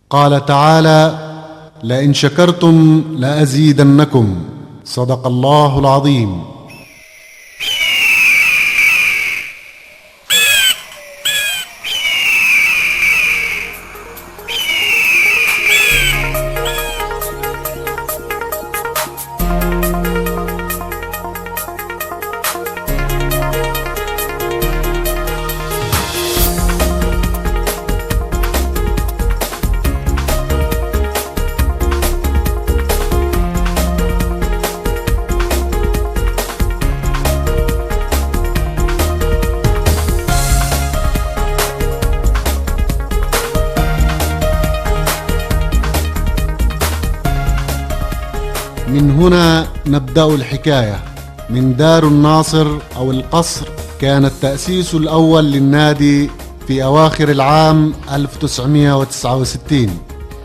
قال تعالى: لئن شكرتم لأزيدنكم. صدق الله العظيم. من هنا نبدأ الحكاية. من دار الناصر أو القصر كان التأسيس الأول للنادي في أواخر العام 1969.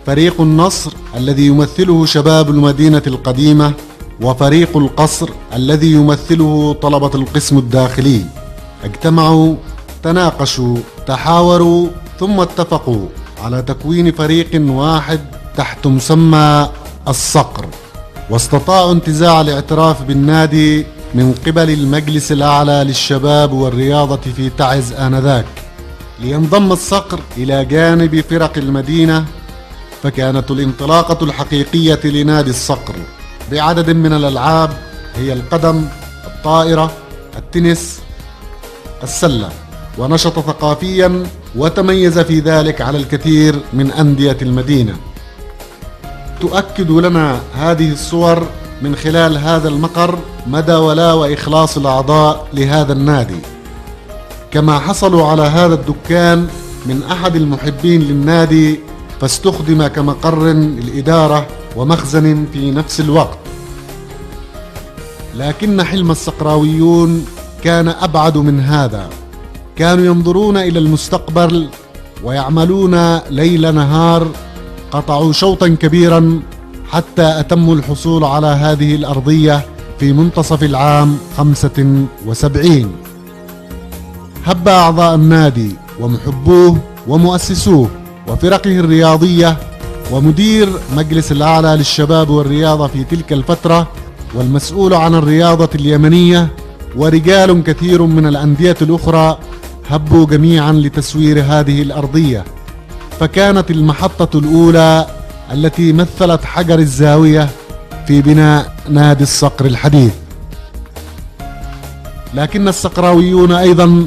فريق النصر الذي يمثله شباب المدينة القديمة، وفريق القصر الذي يمثله طلبة القسم الداخلي، اجتمعوا، تناقشوا، تحاوروا، ثم اتفقوا على تكوين فريق واحد تحت مسمى الصقر، واستطاعوا انتزاع الاعتراف بالنادي من قبل المجلس الأعلى للشباب والرياضة في تعز آنذاك، لينضم الصقر إلى جانب فرق المدينة. فكانت الانطلاقة الحقيقية لنادي الصقر بعدد من الألعاب هي القدم، الطائرة، التنس، السلة، ونشط ثقافيا وتميز في ذلك على الكثير من أندية المدينة. تؤكد لنا هذه الصور من خلال هذا المقر مدى ولاء وإخلاص الأعضاء لهذا النادي، كما حصلوا على هذا الدكان من أحد المحبين للنادي، فاستخدم كمقر الإدارة ومخزن في نفس الوقت. لكن حلم الصقراويون كان أبعد من هذا. كانوا ينظرون إلى المستقبل ويعملون ليل نهار. قطعوا شوطا كبيرا حتى أتموا الحصول على هذه الأرضية في منتصف العام 75. هب أعضاء النادي ومحبوه ومؤسسوه وفرقه الرياضية ومدير مجلس الأعلى للشباب والرياضة في تلك الفترة والمسؤول عن الرياضة اليمنية ورجال كثير من الأندية الأخرى، هبوا جميعا لتسوير هذه الأرضية. فكانت المحطة الأولى التي مثلت حجر الزاوية في بناء نادي الصقر الحديث. لكن الصقراويون أيضا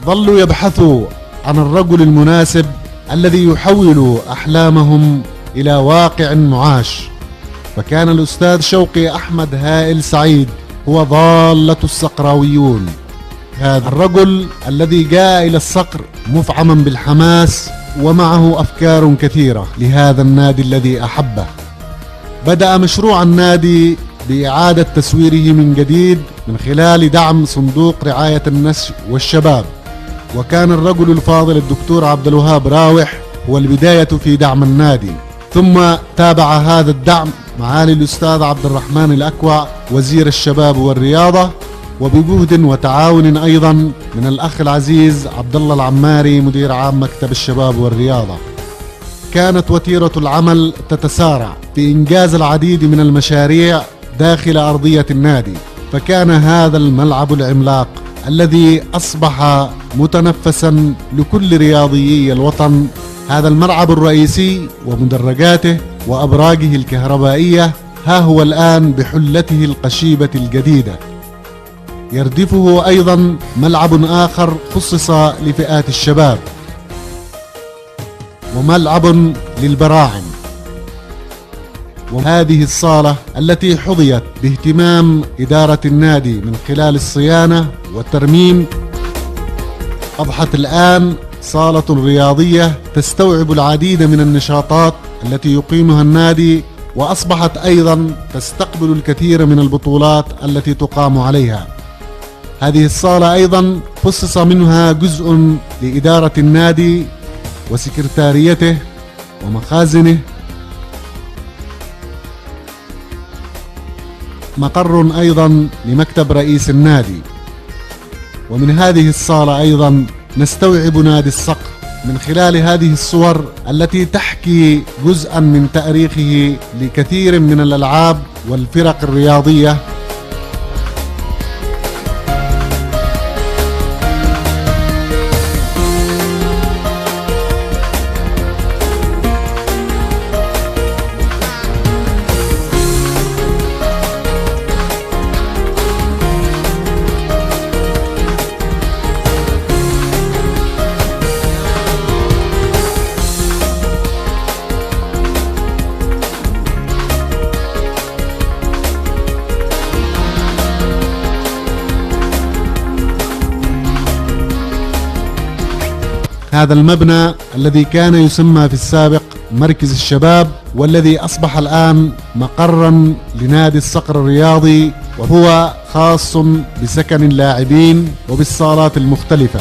ظلوا يبحثوا عن الرجل المناسب الذي يحول أحلامهم إلى واقع معاش. فكان الأستاذ شوقي أحمد هائل سعيد هو ضالة الصقراويون، هذا الرجل الذي جاء إلى الصقر مفعما بالحماس ومعه أفكار كثيرة لهذا النادي الذي أحبه. بدأ مشروع النادي بإعادة تسويره من جديد من خلال دعم صندوق رعاية النشء والشباب، وكان الرجل الفاضل الدكتور عبد الوهاب راوح هو البداية في دعم النادي. ثم تابع هذا الدعم معالي الأستاذ عبد الرحمن الأكوع وزير الشباب والرياضة، وبجهد وتعاون أيضا من الأخ العزيز عبد الله العماري مدير عام مكتب الشباب والرياضة. كانت وتيرة العمل تتسارع في إنجاز العديد من المشاريع داخل أرضية النادي. فكان هذا الملعب العملاق الذي أصبح متنفسا لكل رياضيي الوطن، هذا الملعب الرئيسي ومدرجاته وأبراجه الكهربائية ها هو الآن بحلته القشيبة الجديدة. يردفه أيضا ملعب آخر خصص لفئات الشباب، وملعب للبراعم. وهذه الصالة التي حظيت باهتمام إدارة النادي من خلال الصيانة والترميم أضحت الآن صالة رياضية تستوعب العديد من النشاطات التي يقيمها النادي، وأصبحت أيضا تستقبل الكثير من البطولات التي تقام عليها. هذه الصالة أيضا خصص منها جزء لإدارة النادي وسكرتاريته ومخازنه، مقر أيضا لمكتب رئيس النادي. ومن هذه الصالة أيضا نستوعب نادي الصقر من خلال هذه الصور التي تحكي جزءا من تاريخه لكثير من الألعاب والفرق الرياضية. هذا المبنى الذي كان يسمى في السابق مركز الشباب، والذي أصبح الآن مقرا لنادي الصقر الرياضي، وهو خاص بسكن اللاعبين وبالصالات المختلفة.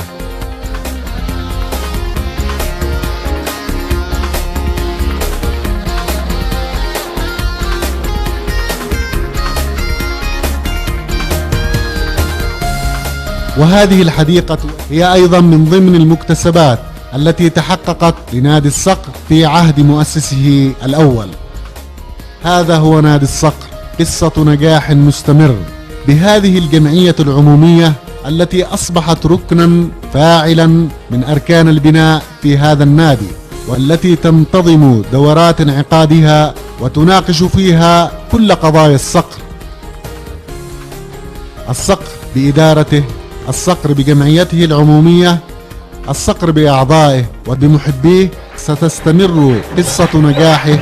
وهذه الحديقة هي أيضا من ضمن المكتسبات التي تحققت لنادي الصقر في عهد مؤسسه الأول. هذا هو نادي الصقر، قصة نجاح مستمر بهذه الجمعية العمومية التي أصبحت ركنا فاعلا من أركان البناء في هذا النادي، والتي تنتظم دورات انعقادها وتناقش فيها كل قضايا الصقر. الصقر بإدارته، الصقر بجمعيته العمومية، الصقر بأعضائه وبمحبيه، ستستمر قصة نجاحه